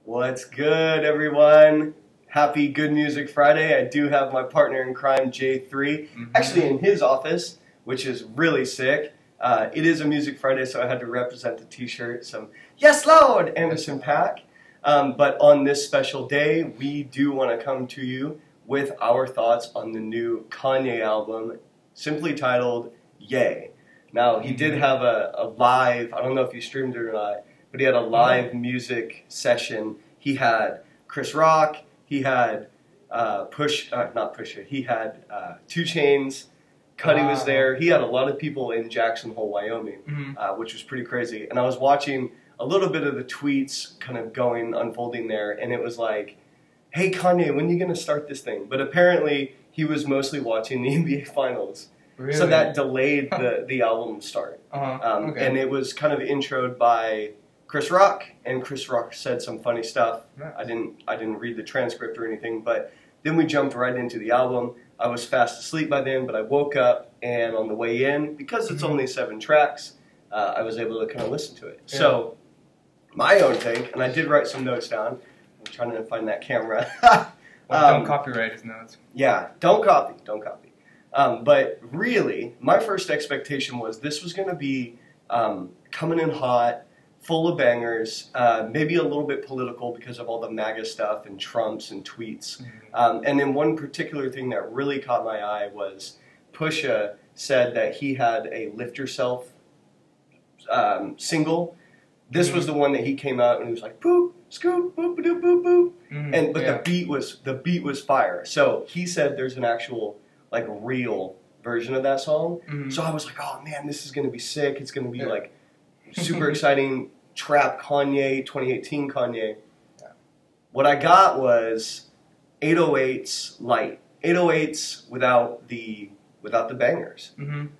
What's good, everyone? Happy Good Music Friday. I do have my partner in crime, J3, actually in his office, which is really sick. It is a Music Friday, so I had to represent the t-shirt, some Yes Lord Anderson .Paak. But on this special day, we do want to come to you with our thoughts on the new Kanye album, simply titled Yay. Now, he did have a live, I don't know if you streamed it or not, but he had a live music session. He had Chris Rock, he had he had 2 Chainz, Cudi was there. He had a lot of people in Jackson Hole, Wyoming, which was pretty crazy. And I was watching a little bit of the tweets kind of unfolding there, and it was like, hey Kanye, when are you going to start this thing? But apparently he was mostly watching the NBA Finals. Really? So that delayed the album start. And it was kind of introed by Chris Rock, and Chris Rock said some funny stuff. Nice. I didn't read the transcript or anything, but then we jumped right into the album. I was fast asleep by then, but I woke up, and on the way in, because it's only 7 tracks, I was able to kind of listen to it. Yeah. So, my own take, and I did write some notes down. I'm trying to find that camera. Don't copyright his notes. Yeah, don't copy. But really, my first expectation was this was going to be coming in hot, full of bangers, maybe a little bit political because of all the MAGA stuff and Trumps and tweets. And then one particular thing that really caught my eye was Pusha said that he had a Lift Yourself single. This was the one that he came out and he was like, boop, scoop, boop, boop, boop, boop. But the beat was fire. So he said there's an actual like real version of that song. So I was like, oh man, this is gonna be sick. It's gonna be like super exciting trap Kanye, 2018 Kanye. What I got was 808s light. 808s without the bangers.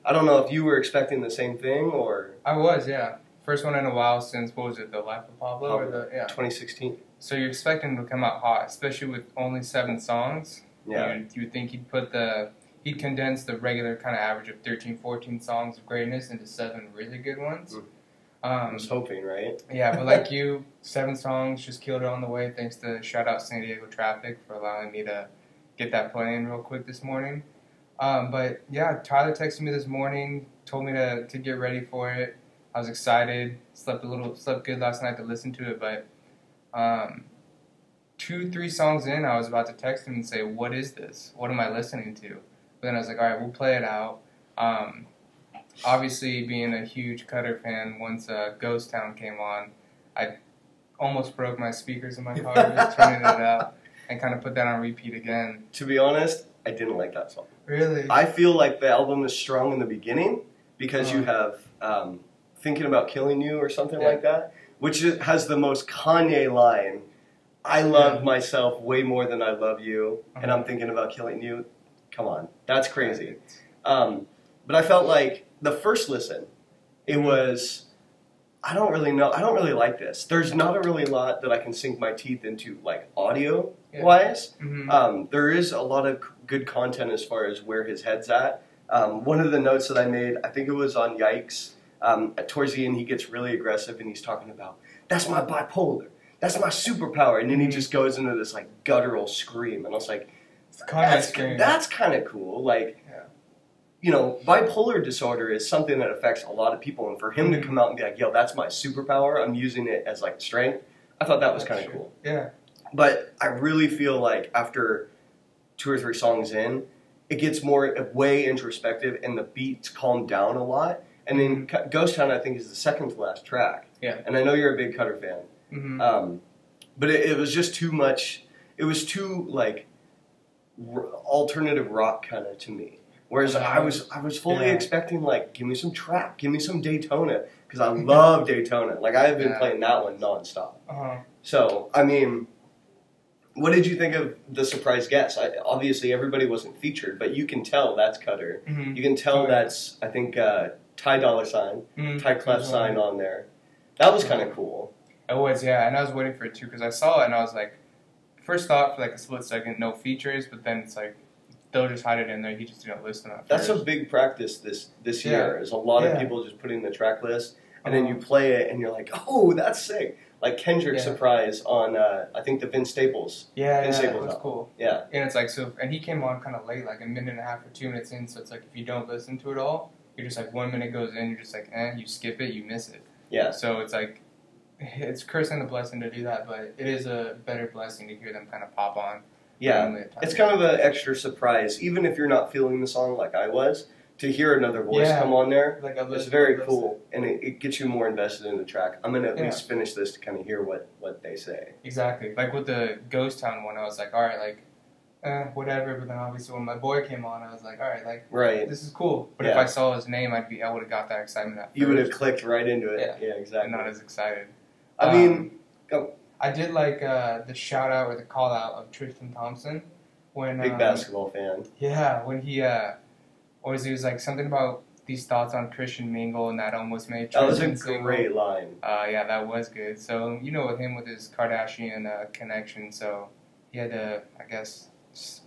I don't know if you were expecting the same thing or I was, yeah. First one in a while since, what was it, The Life of Pablo? Or 2016. So you're expecting him to come out hot, especially with only 7 songs. Yeah. You would think he'd condense the regular kind of average of 13, 14 songs of greatness into 7 really good ones. I was hoping, right? Yeah, but like 7 songs, just killed it on the way. Thanks to shout out San Diego Traffic for allowing me to get that playing real quick this morning. But yeah, Tyler texted me this morning, told me to get ready for it. I was excited, slept good last night to listen to it, but 2-3 songs in, I was about to text him and say, what is this? What am I listening to? But then I was like, all right, we'll play it out. Obviously, being a huge Cutter fan, once Ghost Town came on, I almost broke my speakers in my car just turning it up and kind of put that on repeat again. To be honest, I didn't like that song. Really? I feel like the album is strong in the beginning because you have Thinking About Killing You or something like that, which has the most Kanye line. I love myself way more than I love you, and I'm thinking about killing you. Come on, that's crazy. But I felt like the first listen, it was, I don't really know, I don't really like this. There's not really a lot that I can sink my teeth into, like audio-wise. There is a lot of good content as far as where his head's at. One of the notes that I made, I think it was on Yikes, towards the end he gets really aggressive and he's talking about, that's my bipolar, that's my superpower, and then he just goes into this like guttural scream, and I was like, that's kind of cool. Like, you know, bipolar disorder is something that affects a lot of people, and for him to come out and be like, yo, that's my superpower, I'm using it as like strength, I thought that was kind of cool. Yeah. But I really feel like after 2 or 3 songs in, it gets way introspective, and the beats calm down a lot. And then Ghost Town, I think, is the second to last track. Yeah. And I know you're a big Cutter fan. But it was just too much. It was too like alternative rock kind of to me. Whereas I was fully expecting like, give me some trap, give me some Daytona, because I love Daytona. Like I have been playing that one nonstop. So I mean, what did you think of the surprise guest? Obviously, everybody wasn't featured, but you can tell that's Cutter. You can tell that's, I think, Ty Dollar Sign, Ty Clef Sign on there. That was kind of cool. It was, yeah, and I was waiting for it too, because I saw it and I was like, first thought for like a split second, no features, but then it's like, they'll just hide it in there, he just didn't listen at That's a big practice this year, is a lot of people just putting the track list, and then you play it and you're like, oh, that's sick. Like Kendrick's surprise on, I think the Vince Staples. Yeah, Vince Staples that was album. cool. Yeah. And it's like, so, and he came on kind of late, like a minute and a half or 2 minutes in, so it's like if you don't listen to it all, you're just like 1 minute goes in, you're just like, you skip it, you miss it. Yeah. So it's like, it's a curse and a blessing to do that, but it is a better blessing to hear them kind of pop on. Yeah. It's kind of an extra surprise, even if you're not feeling the song like I was. To hear another voice come on there, like it's very cool, and it gets you more invested in the track. I'm going to at least finish this to kind of hear what they say. Exactly. Like with the Ghost Town one, I was like, all right, like, whatever, but then obviously when my boy came on, I was like, all right, like, this is cool. But if I saw his name, I would have got that excitement at first. You would have clicked right into it. Yeah, exactly. I'm not as excited. I mean, I did like the shout out or the call out of Tristan Thompson. When big basketball fan. Yeah, when he... Or he was like something about these thoughts on Christian Mingle, and that almost made Tristan That was a great line. Yeah, that was good. So, with him with his Kardashian connection, so he had to, I guess,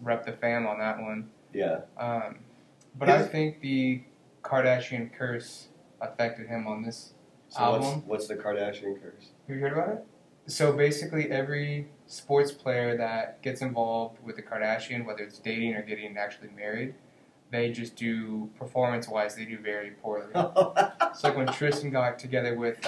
rep the fam on that one. Yeah. But I think the Kardashian curse affected him on this album. What's the Kardashian curse? Have you heard about it? So basically every sports player that gets involved with the Kardashian, whether it's dating or getting actually married, they just do, performance-wise, they do very poorly. It's like when Tristan got together with...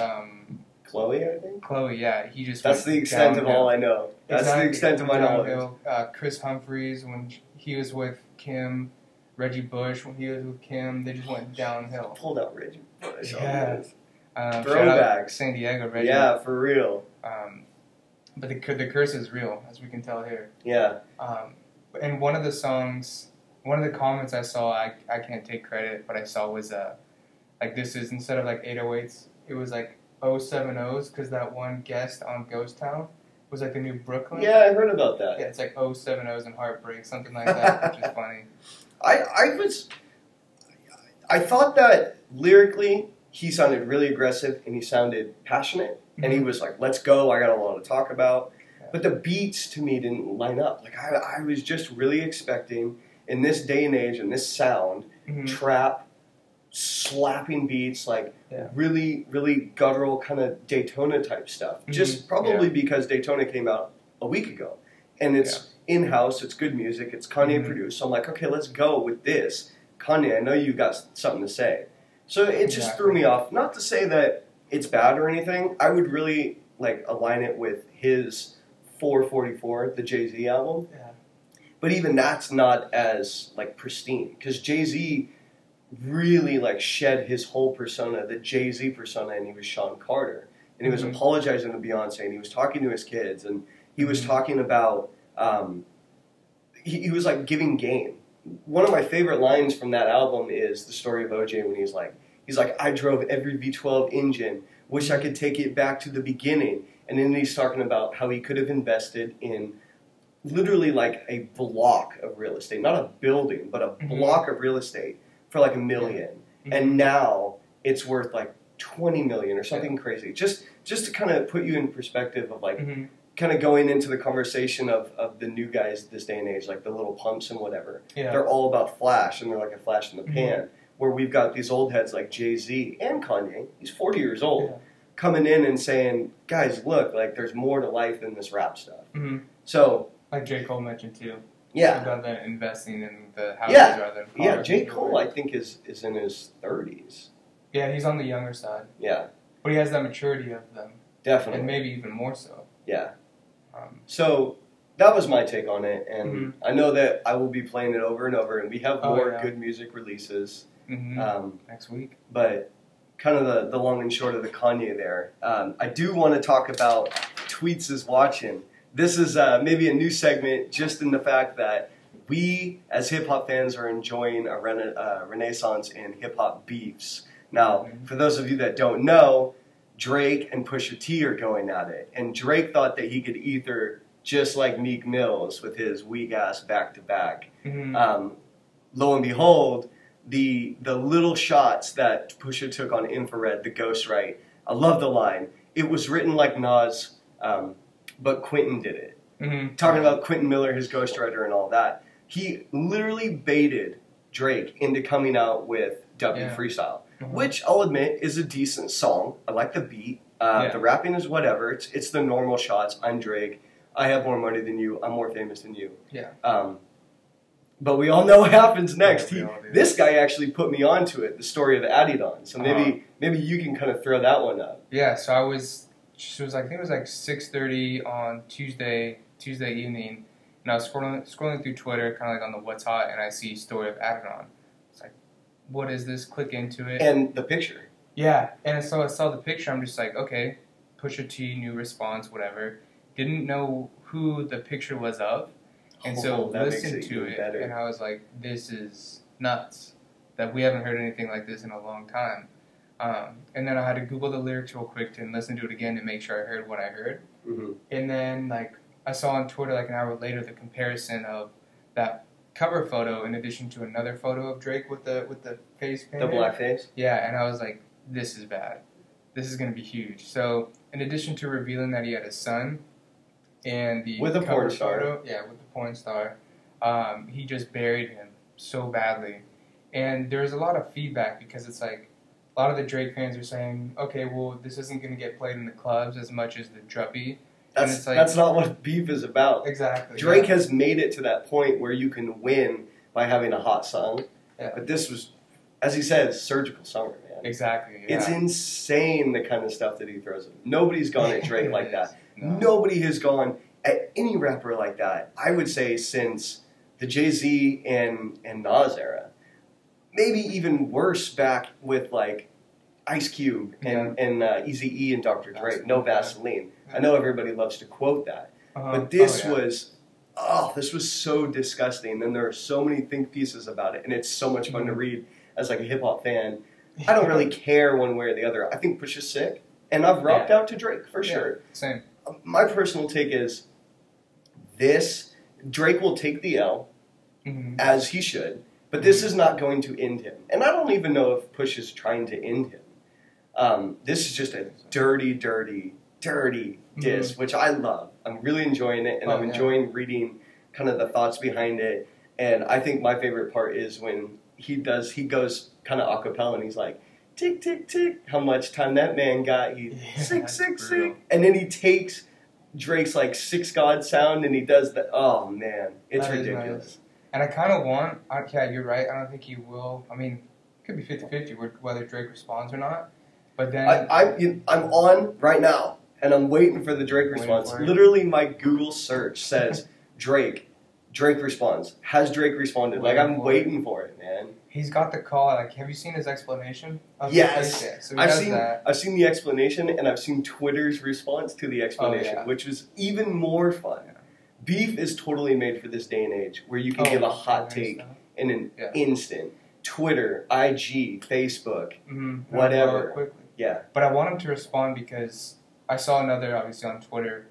Chloe, I think? Chloe, yeah. He just That's the extent of all I know. That's the extent of my knowledge. Chris Humphries, when he was with Kim, Reggie Bush, when he was with Kim, they just went downhill. Pulled out Reggie Bush. Yeah. Throwback. San Diego, Reggie. Yeah, for real. But the curse is real, as we can tell here. Yeah. And one of the songs... One of the comments I saw, I can't take credit, but I saw was, like, this is, instead of, like, 808s, it was, like, 070s, because that one guest on Ghost Town was, like, the new Brooklyn. Yeah, I heard about that. Yeah, it's, like, 070s and Heartbreak, something like that, which is funny. I thought that, lyrically, he sounded really aggressive, and he sounded passionate, and he was like, let's go, I got a lot to talk about. Yeah. But the beats, to me, didn't line up. Like, I was just really expecting... In this day and age, and this sound, trap, slapping beats, like really, really guttural kind of Daytona type stuff. Just probably because Daytona came out a week ago. And it's in-house, it's good music, it's Kanye produced. So I'm like, okay, let's go with this. Kanye, I know you got something to say. So it just threw me off. Not to say that it's bad or anything. I would really like align it with his 444, the Jay-Z album. Yeah. But even that's not as, like, pristine. Because Jay-Z really, like, shed his whole persona, the Jay-Z persona, and he was Sean Carter. And he was apologizing to Beyonce, and he was talking to his kids, and he was talking about, he was, like, giving game. One of my favorite lines from that album is the story of OJ when he's like, I drove every V12 engine, wish I could take it back to the beginning. And then he's talking about how he could have invested in... literally like a block of real estate, not a building, but a block of real estate for like $1 million. And now it's worth like $20 million or something crazy. Just to kind of put you in perspective of like kind of going into the conversation of the new guys this day and age, like the little pumps and whatever. Yeah. They're all about flash, and they're like a flash in the pan. Where we've got these old heads like Jay-Z and Kanye, he's 40 years old, coming in and saying, guys, look, like there's more to life than this rap stuff. So... Like J.O.O.D mentioned too. Yeah. About the investing in the houses rather than cars. Yeah, J.O.O.D I think is in his 30s. Yeah, he's on the younger side. Yeah. But he has that maturity of them. Definitely. And maybe even more so. Yeah. So that was my take on it, and I know that I will be playing it over and over, and we have more good music releases next week. But kind of the long and short of the Kanye there. I do want to talk about Tweets is Watching. This is maybe a new segment just in the fact that we, as hip-hop fans, are enjoying a renaissance in hip-hop beefs. Now, for those of you that don't know, Drake and Pusha T are going at it. And Drake thought that he could ether just like Meek Mills with his weak-ass back-to-back. Lo and behold, the little shots that Pusha took on Infrared, the ghostwrite, I love the line. It was written like Nas... but Quentin did it. Talking about Quentin Miller, his ghostwriter, and all that. He literally baited Drake into coming out with W Freestyle, which I'll admit is a decent song. I like the beat. The rapping is whatever. It's the normal shots. I'm Drake. I have more money than you. I'm more famous than you. Yeah. But we all know what happens next. This guy actually put me onto it, the story of Adidon. So maybe you can kind of throw that one up. Yeah, so I was I think it was like 6:30 on Tuesday evening, and I was scrolling through Twitter, kind of like on the What's Hot, and I see story of Adidon. It's like, what is this? Click into it. And the picture. Yeah, and so I saw the picture. I'm just like, okay, Pusha T, new response, whatever. Didn't know who the picture was of, and so listened to it, and I was like, this is nuts. That we haven't heard anything like this in a long time. And then I had to Google the lyrics real quick and listen to it again to make sure I heard what I heard. Mm-hmm. And then like I saw on Twitter like an hour later the comparison of that cover photo in addition to another photo of Drake with the face paint. The black face? Yeah, and I was like, this is bad. This is going to be huge. So in addition to revealing that he had a son and the with a cover porn star. photo, yeah, with the porn star, he just buried him so badly. And there's a lot of feedback because it's like a lot of the Drake fans are saying, okay, well, this isn't going to get played in the clubs as much as the Druppy. That's not what beef is about. Exactly. Drake has made it to that point where you can win by having a hot song. Yeah. But this was, as he says, surgical summer, man. Exactly. Yeah. It's insane the kind of stuff that he throws at. Nobody's gone at Drake like that. No. Nobody has gone at any rapper like that, I would say, since the Jay-Z and Nas era. Maybe even worse back with like Ice Cube and Eazy-E and Dr. Dre. No Vaseline. I know everybody loves to quote that, but this was so disgusting. And there are so many think pieces about it, and it's so much fun to read as like a hip hop fan. I don't really care one way or the other. I think Pusha's sick, and I've rocked out to Drake for sure. Same. My personal take is this: Drake will take the L, as he should. But this is not going to end him. And I don't even know if Push is trying to end him. This is just a dirty diss, which I love. I'm really enjoying it, and I'm enjoying reading kind of the thoughts behind it. And I think my favorite part is when he goes kind of a cappella, and he's like, tick, tick, tick, how much time that man got? He sick, sick, sick. And then he takes Drake's like 6 God sound, and he does that. Oh, man. It's ridiculous. Nice. And I kind of want, you're right, I don't think he will. I mean, it could be 50-50 whether Drake responds or not. But then... I'm on right now, and I'm waiting for the Drake response. Literally, my Google search says, Drake responds. Has Drake responded? Like, I'm waiting for it, man. He's got the call. Like, have you seen his explanation? Yes. So I've seen the explanation, and I've seen Twitter's response to the explanation, which was even more fun. Beef is totally made for this day and age, where you can give a hot take in an instant. Twitter, IG, Facebook, whatever. Quickly. Yeah. But I want him to respond because I saw another, obviously on Twitter,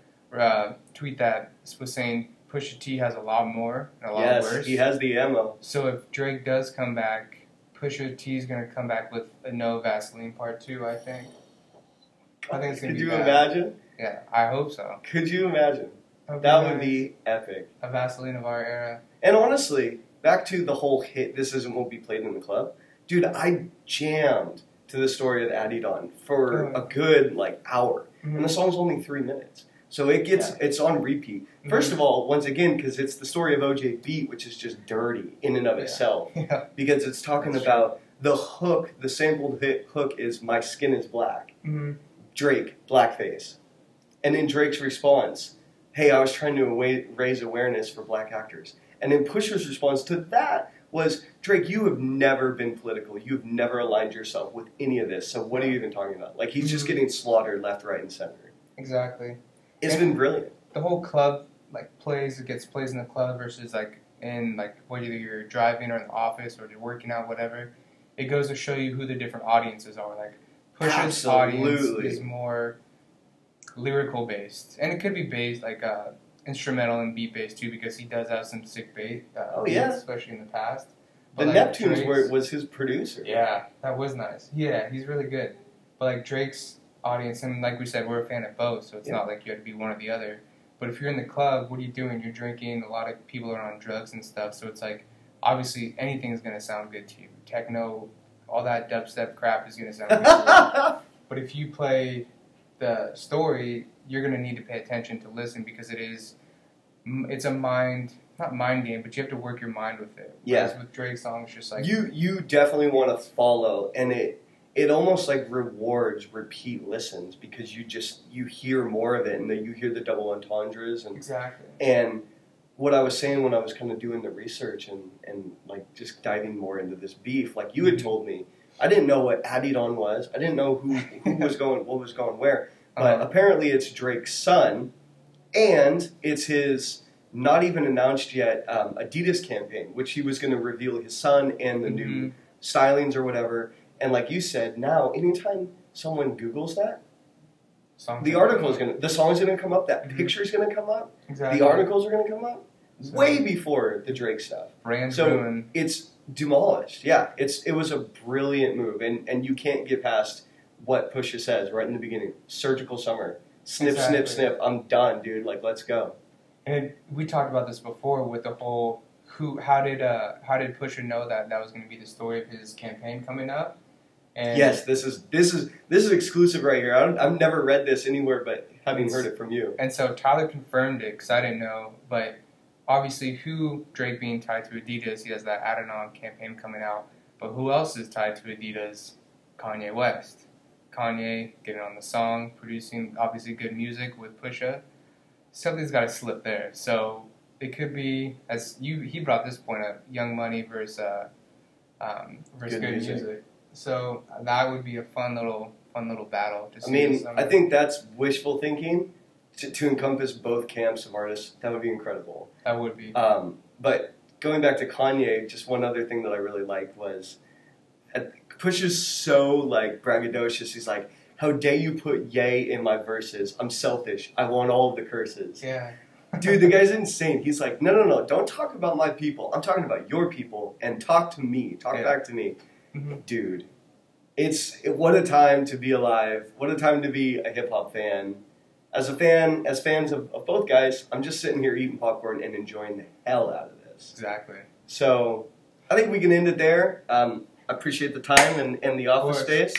tweet that was saying Pusha T has a lot more and a lot worse. He has the ammo. So if Drake does come back, Pusha T is going to come back with a No Vaseline Part 2, I think. I think it's going to be bad. Could you imagine? Yeah, I hope so. Could you imagine? That would be epic. A Vaseline of our era. And honestly, back to the whole hit, this won't be played in the club. Dude, I jammed to the story of Adidon for a good hour. And the song's only 3 minutes. So it's on repeat. First of all, once again, because it's the story of OJ Beat, which is just dirty in and of itself. Yeah. Because it's talking about the hook, the sampled hit hook is My Skin is Black. Drake, blackface. And then Drake's response, hey, I was trying to raise awareness for black actors. And then Pusha's response to that was, Drake, you have never been political. You've never aligned yourself with any of this. So what are you even talking about? Like, he's just getting slaughtered left, right, and center. Exactly. It's been brilliant. The whole club, plays in the club versus, in, whether you're driving or in the office or you're working out, whatever. It goes to show you who the different audiences are. Pusha's audience is more lyrical based, and it could be based instrumental and beat based too, because he does have some sick beats, especially in the past. But the Neptunes was his producer. Yeah, that was nice. Yeah, he's really good. But Drake's audience, and like we said, we're a fan of both, so it's not like you have to be one or the other. But if you're in the club, what are you doing? You're drinking. A lot of people are on drugs and stuff, so it's obviously anything is gonna sound good to you. Techno, all that dubstep crap is gonna sound good to you. But if you play the story, you're gonna need to pay attention to listen because it's a not mind game, but you have to work your mind with it. Yeah. Whereas with Drake's songs, just like you definitely want to follow, and it almost like rewards repeat listens because you hear more of it, and then you hear the double entendres and exactly. And what I was saying when I was kind of doing the research and like just diving more into this beef, like you had told me, I didn't know what Adidon was. I didn't know who was going, what was going where. But apparently it's Drake's son, and it's his not even announced yet Adidas campaign, which he was going to reveal his son and the new stylings or whatever. And like you said, now anytime someone Googles that, the song's gonna come up, that picture's gonna come up, the articles are gonna come up way before the Drake stuff. Brand so ruined. It's demolished. Yeah, it was a brilliant move, and you can't get past what Pusha says right in the beginning. Surgical summer, snip, snip, snip. I'm done, dude. Like, let's go. And we talked about this before with the whole how did Pusha know that was going to be the story of his campaign coming up? And yes, this is exclusive right here. I've never read this anywhere, but having heard it from you. And so Tyler confirmed it because I didn't know, but obviously, Drake being tied to Adidas, he has that Adidon campaign coming out. But who else is tied to Adidas? Kanye West. Kanye getting on the song, producing obviously good music with Pusha. Something's got to slip there. So it could be, he brought this point up, Young Money versus good music. So that would be a fun little battle. To see I think that's wishful thinking to encompass both camps of artists. That would be incredible. That would be. But going back to Kanye, just one other thing that I really liked was Pusha's so like braggadocious. He's like, "How dare you put yay in my verses? I'm selfish. I want all of the curses." Yeah. Dude, the guy's insane. He's like, no, don't talk about my people. I'm talking about your people, and talk to me. Talk back to me. Mm-hmm. Dude, what a time to be alive. What a time to be a hip-hop fan. As fans of both guys, I'm just sitting here eating popcorn and enjoying the hell out of this. Exactly. So, I think we can end it there. I appreciate the time and the office space.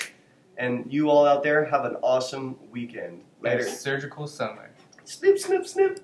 And you all out there, have an awesome weekend. Later. Surgical summer. Snip, snip, snip.